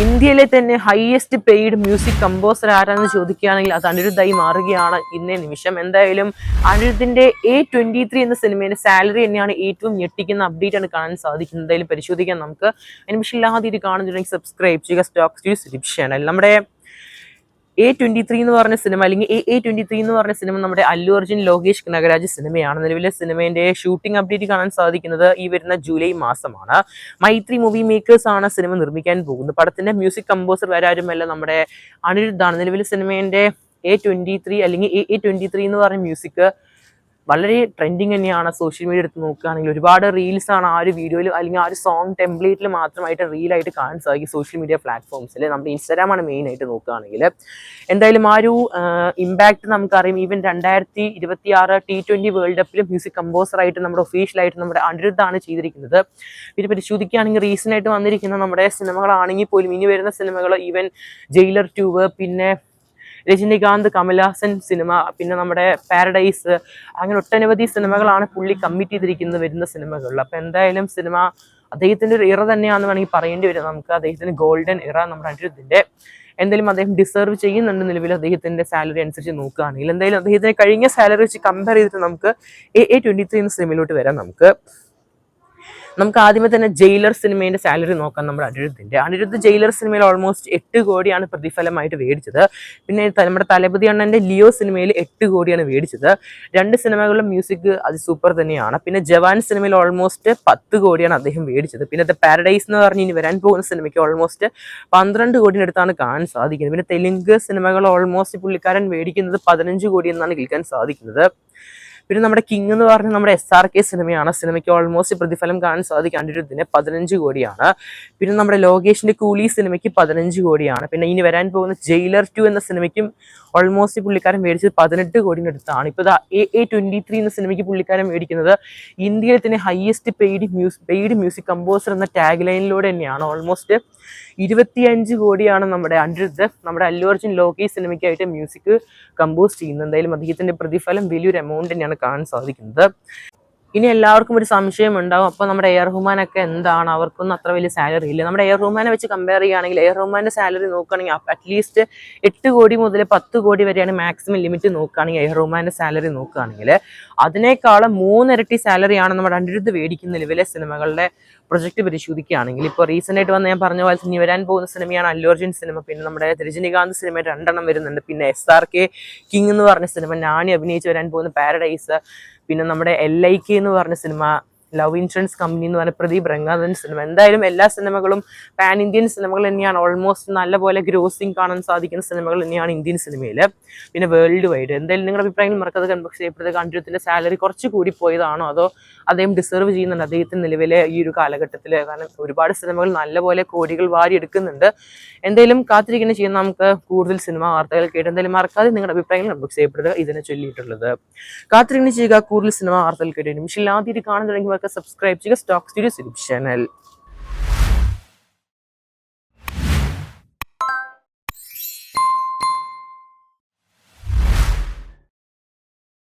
ഇന്ത്യയിലെ തന്നെ highest paid music composer ആരാണെന്ന് ചോദിക്കുകയാണെങ്കിൽ അത് അനിരുദ്ധായി മാറുകയാണ് ഇന്നേ നിമിഷം. എന്തായാലും അനിരുദ്ധിന്റെ A23 എന്ന സിനിമയുടെ സാലറി തന്നെയാണ് ഏറ്റവും ഞെട്ടിക്കുന്ന അപ്ഡേറ്റ് ആണ് കാണാൻ സാധിക്കുന്നത്. എന്തായാലും പരിശോധിക്കാൻ നമുക്ക്. നിമിഷമില്ലാതെ ഇത് കാണുന്നുണ്ടെങ്കിൽ സബ്സ്ക്രൈബ് ചെയ്യുക സ്റ്റോക്ക് സ്റ്റഡീസ് ചാനൽ. നമ്മുടെ A23 എന്ന് പറഞ്ഞ സിനിമ അല്ലെങ്കിൽ AA23 എന്ന് പറഞ്ഞ സിനിമ നമ്മുടെ അല്ലു അർജുൻ ലോകേഷ് കനകരാജ് സിനിമയാണ്. നിലവിലെ സിനിമയുടെ ഷൂട്ടിംഗ് അപ്ഡേറ്റ് കാണാൻ സാധിക്കുന്നത് ഈ വരുന്ന ജൂലൈ മാസമാണ്. മൈത്രി മൂവി മേക്കേഴ്സ് ആണ് സിനിമ നിർമ്മിക്കാൻ പോകുന്നത്. പടത്തിന്റെ മ്യൂസിക് കമ്പോസർ വരാരുമല്ല നമ്മുടെ അനിരുദ്ധാണ്. നിലവിലെ സിനിമയുടെ A23 അല്ലെങ്കിൽ AA23 എന്ന് പറഞ്ഞ മ്യൂസിക് വളരെ ട്രെൻഡിങ് തന്നെയാണ്. സോഷ്യൽ മീഡിയ എടുത്ത് നോക്കുകയാണെങ്കിൽ ഒരുപാട് റീൽസ് ആണ് ആ ഒരു വീഡിയോയിൽ അല്ലെങ്കിൽ ആ ഒരു സോങ് ടെംപ്ലേറ്റിൽ മാത്രമായിട്ട് റീലായിട്ട് കാണാൻ സാധിക്കും സോഷ്യൽ മീഡിയ പ്ലാറ്റ്ഫോംസിൽ. നമ്മുടെ ഇൻസ്റ്റാഗ്രാമാണ് മെയിൻ ആയിട്ട് നോക്കുകയാണെങ്കിൽ. എന്തായാലും ആ ഒരു ഇമ്പാക്ട് നമുക്കറിയാം. ഈവൻ 2026 T20 വേൾഡ് കപ്പിൽ മ്യൂസിക് കമ്പോസറായിട്ട് നമ്മുടെ ഒഫീഷ്യലായിട്ട് നമ്മുടെ അനിരുദ്ധാണ് ചെയ്തിരിക്കുന്നത്. പിന്നെ പരിശോധിക്കുകയാണെങ്കിൽ റീസെൻ്റ് ആയിട്ട് വന്നിരിക്കുന്ന നമ്മുടെ സിനിമകളാണെങ്കിൽ പോലും ഇനി വരുന്ന സിനിമകൾ ഈവൻ ജയിലർ 2, പിന്നെ രജനികാന്ത് കമൽഹാസൻ സിനിമ, പിന്നെ നമ്മുടെ പാരഡൈസ്, അങ്ങനെ ഒട്ടനവധി സിനിമകളാണ് പുള്ളി കമ്മിറ്റ് ചെയ്തിരിക്കുന്നത് വരുന്ന സിനിമകളിൽ. അപ്പോൾ എന്തായാലും സിനിമ അദ്ദേഹത്തിൻ്റെ ഒരു ഇറ തന്നെയാണെന്ന് വേണമെങ്കിൽ പറയേണ്ടി വരും നമുക്ക്. അദ്ദേഹത്തിന് ഗോൾഡൻ ഇറ നമ്മുടെ അനിരുദ്ധിൻ്റെ. എന്തായാലും അദ്ദേഹം ഡിസർവ് ചെയ്യുന്നുണ്ട് നിലവിൽ അദ്ദേഹത്തിൻ്റെ സാലറി അനുസരിച്ച് നോക്കുകയാണെങ്കിൽ. എന്തായാലും അദ്ദേഹത്തിന് കഴിഞ്ഞ സാലറി വെച്ച് കമ്പയർ ചെയ്തിട്ട് നമുക്ക് A23 എന്ന സിനിമയിലോട്ട് വരാം. നമുക്ക് ആദ്യമേ തന്നെ ജയിലർ സിനിമയുടെ സാലറി നോക്കാം. നമ്മുടെ അനിരുദ്ധ് ജയിലർ സിനിമയിൽ ഓൾമോസ്റ്റ് 8 കോടിയാണ് പ്രതിഫലമായിട്ട് മേടിച്ചത്. പിന്നെ നമ്മുടെ തലപതി അണ്ണന്റെ ലിയോ സിനിമയിൽ 8 കോടിയാണ് മേടിച്ചത്. 2 സിനിമകളിലും മ്യൂസിക് അത് സൂപ്പർ തന്നെയാണ്. പിന്നെ ജവാൻ സിനിമയിൽ ഓൾമോസ്റ്റ് 10 കോടിയാണ് അദ്ദേഹം മേടിച്ചത്. പിന്നെ ദ പാരഡൈസ് എന്ന് പറഞ്ഞ് ഇനി വരാൻ പോകുന്ന സിനിമയ്ക്ക് ഓൾമോസ്റ്റ് 12 കോടിനടുത്താണ് കാണാൻ സാധിക്കുന്നത്. പിന്നെ തെലുങ്ക് സിനിമകൾ ഓൾമോസ്റ്റ് പുള്ളിക്കാരൻ മേടിക്കുന്നത് 15 കോടി എന്നാണ് കേൾക്കാൻ സാധിക്കുന്നത്. പിന്നെ നമ്മുടെ കിങ് എന്ന് പറഞ്ഞ നമ്മുടെ SRK സിനിമയാണ്. സിനിമയ്ക്ക് ഓൾമോസ്റ്റ് പ്രതിഫലം കാണാൻ സാധിക്കും അനിരുദ്ധിന് 15 കോടിയാണ്. പിന്നെ നമ്മുടെ ലോകേഷിന്റെ കൂലി സിനിമയ്ക്ക് 15 കോടിയാണ്. പിന്നെ ഇനി വരാൻ പോകുന്ന ജയിലർ 2 എന്ന സിനിമയ്ക്കും ഓൾമോസ്റ്റ് പുള്ളിക്കാരൻ മേടിച്ചത് 18 കോടിനടുത്താണ്. ഇപ്പോൾ A23 എന്ന സിനിമയ്ക്ക് പുള്ളിക്കാരൻ മേടിക്കുന്നത് ഇന്ത്യയിൽ തന്നെ ഹയസ്റ്റ് പെയ്ഡ് മ്യൂസിക് കമ്പോസർ എന്ന ടാഗ് ലൈനിലൂടെ തന്നെയാണ്. ഓൾമോസ്റ്റ് 25 കോടിയാണ് നമ്മുടെ അനിരുദ്ധ് നമ്മുടെ അല്ലു അർജുൻ ലോകേഷ് സിനിമയ്ക്കായിട്ട് മ്യൂസിക് കമ്പോസ് ചെയ്യുന്നത്. എന്തായാലും അദ്ദേഹത്തിന്റെ പ്രതിഫലം വലിയൊരു എമൗണ്ട് തന്നെയാണ് കാണാൻ സാധിക്കുന്നത്. ഇനി എല്ലാവർക്കും ഒരു സംശയം ഉണ്ടാവും, അപ്പോൾ നമ്മുടെ എ ആർ റഹ്മാനൊക്കെ എന്താണ്, അവർക്കൊന്നും അത്ര വലിയ സാലറി ഇല്ല. നമ്മുടെ എ ആർ റഹ്മാനെ വെച്ച് കമ്പയർ ചെയ്യുകയാണെങ്കിൽ എ ആർ റഹ്മാന്റെ സാലറി നോക്കുകയാണെങ്കിൽ അറ്റ്ലീസ്റ്റ് 8 കോടി മുതൽ 10 കോടി വരെയാണ് മാക്സിമം ലിമിറ്റ് നോക്കുകയാണെങ്കിൽ എ ആർ റഹ്മാന്റെ സാലറി നോക്കുകയാണെങ്കിൽ. അതിനേക്കാളും 3 ഇരട്ടി സാലറിയാണ് നമ്മുടെ അനിരുദ്ധ് മേടിക്കുന്ന നിലവിലെ സിനിമകളുടെ പ്രൊജക്ട് പരിശോധിക്കുകയാണെങ്കിൽ. ഇപ്പോൾ റീസെൻ്റ് ആയിട്ട് വന്ന് ഞാൻ പറഞ്ഞ പോലെ ഇനി വരാൻ പോകുന്ന സിനിമയാണ് അല്ലു അർജുൻ സിനിമ. പിന്നെ നമ്മുടെ രജനികാന്ത് സിനിമ 2 എണ്ണം വരുന്നുണ്ട്. പിന്നെ SRK കിങ് എന്ന് പറഞ്ഞ സിനിമ, നാനി അഭിനയിച്ച് വരാൻ പോകുന്ന പാരഡൈസ്, പിന്നെ നമ്മുടെ LIK എന്ന് പറഞ്ഞ സിനിമ, ലവ് ഇൻഷുറൻസ് കമ്പനി എന്ന് പറഞ്ഞ പ്രദീപ് രംഗാധരൻ സിനിമ. എന്തായാലും എല്ലാ സിനിമകളും പാൻ ഇന്ത്യൻ സിനിമകൾ തന്നെയാണ്. ഓൾമോസ്റ്റ് നല്ലപോലെ ഗ്രോസിംഗ് കാണാൻ സാധിക്കുന്ന സിനിമകൾ തന്നെയാണ് ഇന്ത്യൻ സിനിമയിൽ, പിന്നെ വേൾഡ് വൈഡ്. എന്തായാലും നിങ്ങളുടെ അഭിപ്രായങ്ങൾ മറക്കാതെ കൺബോക്സ് ചെയ്യപ്പെടുന്നത്. അനിരുദ്ധിന്റെ സാലറി കുറച്ച് കൂടി പോയതാണോ അതോ അദ്ദേഹം ഡിസർവ് ചെയ്യുന്നുണ്ട് അദ്ദേഹത്തിന് നിലവിലെ ഈ ഒരു കാലഘട്ടത്തിൽ? കാരണം ഒരുപാട് സിനിമകൾ നല്ലപോലെ കോടികൾ വാരി എടുക്കുന്നുണ്ട്. എന്തായാലും കാത്തിരിക്കുന്ന ചെയ്യുന്ന നമുക്ക് കൂടുതൽ സിനിമ വാർത്തകൾ കേട്ട്. എന്തായാലും മറക്കാതെ നിങ്ങളുടെ അഭിപ്രായങ്ങൾ കൺബോക്സ് ചെയ്യപ്പെടുക ഇതിനെ ചൊല്ലിയിട്ടുള്ളത്. കാത്തിരിക്കുന്ന ചെയ്യുക കൂടുതൽ സിനിമ വാർത്തകൾ കേട്ട്. നിമിഷമില്ലാതെ കാണാൻ തുടങ്ങി സബ്സ്ക്രൈബ് ചെയ്യുക സ്റ്റോക്ക് സ്റ്റഡീസ് ചാനൽ.